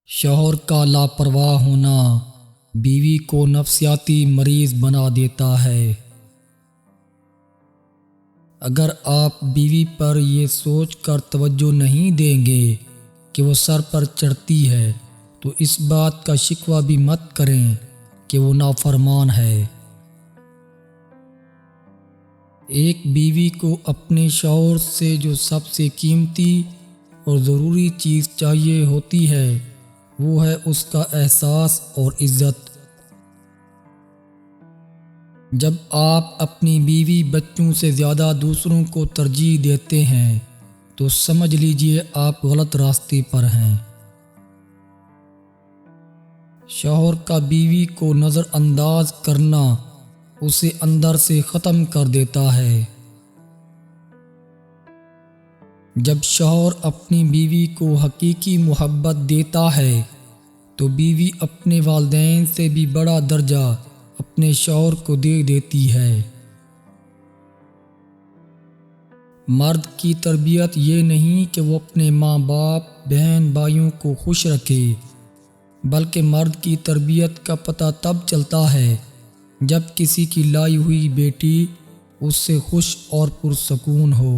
شوہر کا لاپرواہ ہونا بیوی کو نفسیاتی مریض بنا دیتا ہے۔ اگر آپ بیوی پر یہ سوچ کر توجہ نہیں دیں گے کہ وہ سر پر چڑھتی ہے تو اس بات کا شکوہ بھی مت کریں کہ وہ نافرمان ہے۔ ایک بیوی کو اپنے شوہر سے جو سب سے قیمتی اور ضروری چیز چاہیے ہوتی ہے وہ ہے اس کا احساس اور عزت۔ جب آپ اپنی بیوی بچوں سے زیادہ دوسروں کو ترجیح دیتے ہیں تو سمجھ لیجئے آپ غلط راستے پر ہیں۔ شوہر کا بیوی کو نظر انداز کرنا اسے اندر سے ختم کر دیتا ہے۔ جب شوہر اپنی بیوی کو حقیقی محبت دیتا ہے تو بیوی اپنے والدین سے بھی بڑا درجہ اپنے شوہر کو دے دیتی ہے۔ مرد کی تربیت یہ نہیں کہ وہ اپنے ماں باپ بہن بھائیوں کو خوش رکھے، بلکہ مرد کی تربیت کا پتہ تب چلتا ہے جب کسی کی لائی ہوئی بیٹی اس سے خوش اور پرسکون ہو۔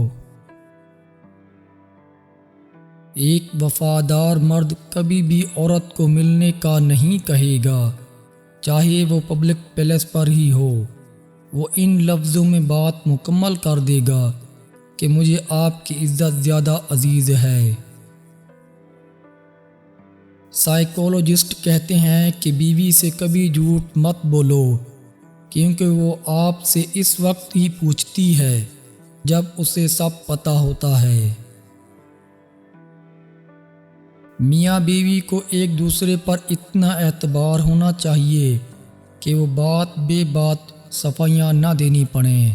ایک وفادار مرد کبھی بھی عورت کو ملنے کا نہیں کہے گا، چاہے وہ پبلک پلیس پر ہی ہو۔ وہ ان لفظوں میں بات مکمل کر دے گا کہ مجھے آپ کی عزت زیادہ عزیز ہے۔ سائیکولوجسٹ کہتے ہیں کہ بیوی سے کبھی جھوٹ مت بولو، کیونکہ وہ آپ سے اس وقت ہی پوچھتی ہے جب اسے سب پتہ ہوتا ہے۔ میاں بیوی کو ایک دوسرے پر اتنا اعتبار ہونا چاہیے کہ وہ بات بے بات صفائیاں نہ دینی پڑیں۔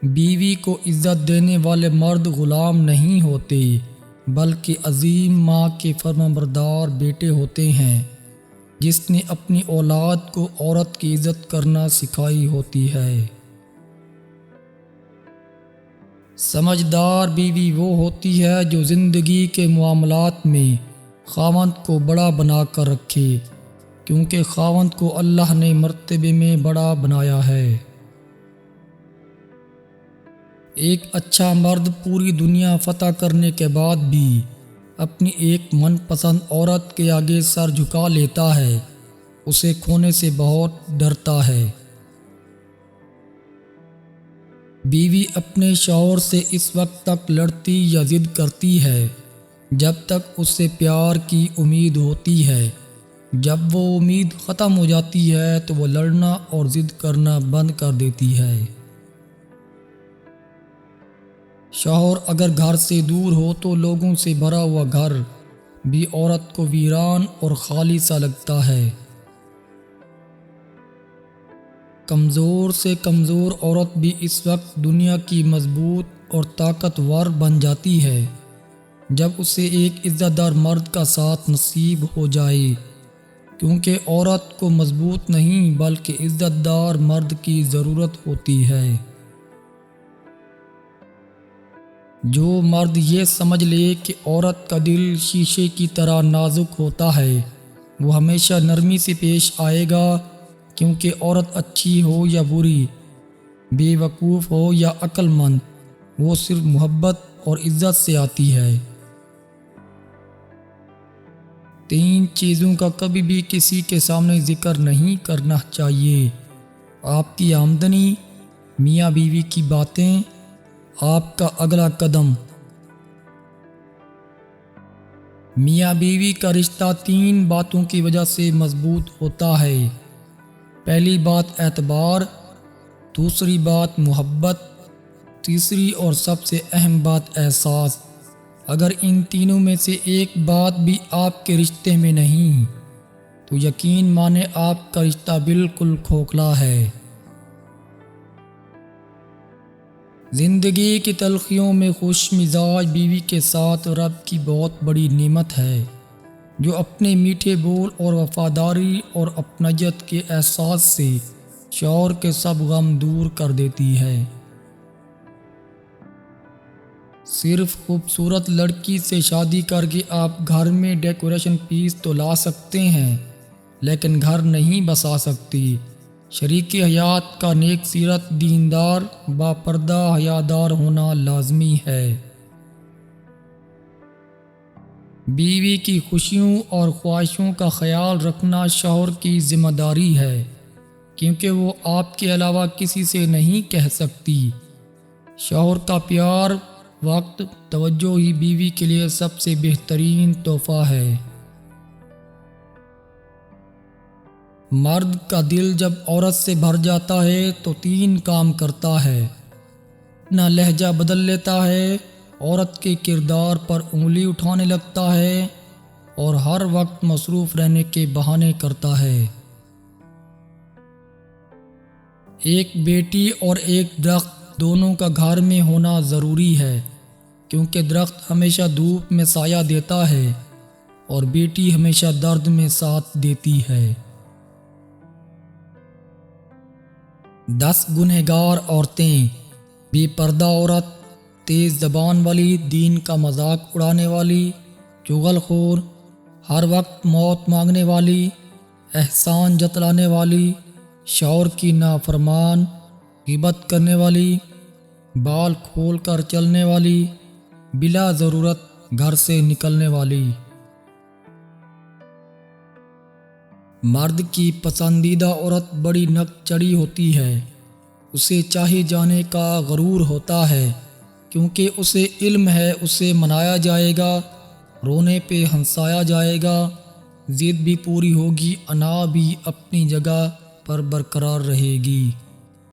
بیوی کو عزت دینے والے مرد غلام نہیں ہوتے، بلکہ عظیم ماں کے فرمانبردار بیٹے ہوتے ہیں جس نے اپنی اولاد کو عورت کی عزت کرنا سکھائی ہوتی ہے۔ سمجھدار بیوی وہ ہوتی ہے جو زندگی کے معاملات میں خاوند کو بڑا بنا کر رکھے، کیونکہ خاوند کو اللہ نے مرتبے میں بڑا بنایا ہے۔ ایک اچھا مرد پوری دنیا فتح کرنے کے بعد بھی اپنی ایک من پسند عورت کے آگے سر جھکا لیتا ہے، اسے کھونے سے بہت ڈرتا ہے۔ بیوی اپنے شوہر سے اس وقت تک لڑتی یا ضد کرتی ہے جب تک اس سے پیار کی امید ہوتی ہے۔ جب وہ امید ختم ہو جاتی ہے تو وہ لڑنا اور ضد کرنا بند کر دیتی ہے۔ شوہر اگر گھر سے دور ہو تو لوگوں سے بھرا ہوا گھر بھی عورت کو ویران اور خالی سا لگتا ہے۔ کمزور سے کمزور عورت بھی اس وقت دنیا کی مضبوط اور طاقتور بن جاتی ہے جب اسے ایک عزت دار مرد کا ساتھ نصیب ہو جائے، کیونکہ عورت کو مضبوط نہیں بلکہ عزت دار مرد کی ضرورت ہوتی ہے۔ جو مرد یہ سمجھ لے کہ عورت کا دل شیشے کی طرح نازک ہوتا ہے وہ ہمیشہ نرمی سے پیش آئے گا، کیونکہ عورت اچھی ہو یا بری، بے وقوف ہو یا عقل مند، وہ صرف محبت اور عزت سے آتی ہے۔ 3 چیزوں کا کبھی بھی کسی کے سامنے ذکر نہیں کرنا چاہیے: آپ کی آمدنی، میاں بیوی کی باتیں، آپ کا اگلا قدم۔ میاں بیوی کا رشتہ 3 باتوں کی وجہ سے مضبوط ہوتا ہے۔ پہلی بات اعتبار، دوسری بات محبت، تیسری اور سب سے اہم بات احساس۔ اگر ان تینوں میں سے ایک بات بھی آپ کے رشتے میں نہیں تو یقین مانیں آپ کا رشتہ بالکل کھوکھلا ہے۔ زندگی کی تلخیوں میں خوش مزاج بیوی کے ساتھ رب کی بہت بڑی نعمت ہے، جو اپنے میٹھے بول اور وفاداری اور اپنائیت کے احساس سے شوہر کے سب غم دور کر دیتی ہے۔ صرف خوبصورت لڑکی سے شادی کر کے آپ گھر میں ڈیکوریشن پیس تو لا سکتے ہیں، لیکن گھر نہیں بسا سکتی۔ شریک حیات کا نیک سیرت، دیندار، باپردہ، حیادار ہونا لازمی ہے۔ بیوی کی خوشیوں اور خواہشوں کا خیال رکھنا شوہر کی ذمہ داری ہے، کیونکہ وہ آپ کے علاوہ کسی سے نہیں کہہ سکتی۔ شوہر کا پیار، وقت، توجہ ہی بیوی کے لیے سب سے بہترین تحفہ ہے۔ مرد کا دل جب عورت سے بھر جاتا ہے تو 3 کام کرتا ہے۔ اپنا لہجہ بدل لیتا ہے، عورت کے کردار پر انگلی اٹھانے لگتا ہے، اور ہر وقت مصروف رہنے کے بہانے کرتا ہے۔ ایک بیٹی اور ایک درخت دونوں کا گھر میں ہونا ضروری ہے، کیونکہ درخت ہمیشہ دھوپ میں سایہ دیتا ہے اور بیٹی ہمیشہ درد میں ساتھ دیتی ہے۔ 10 گنہگار عورتیں: بے پردہ عورت، تیز زبان والی، دین کا مذاق اڑانے والی، چغل خور، ہر وقت موت مانگنے والی، احسان جتلانے والی، شوہر کی نافرمان، غیبت کرنے والی، بال کھول کر چلنے والی، بلا ضرورت گھر سے نکلنے والی۔ مرد کی پسندیدہ عورت بڑی نک چڑھی ہوتی ہے، اسے چاہے جانے کا غرور ہوتا ہے، کیونکہ اسے علم ہے اسے منایا جائے گا، رونے پہ ہنسایا جائے گا، ضد بھی پوری ہوگی، انا بھی اپنی جگہ پر برقرار رہے گی۔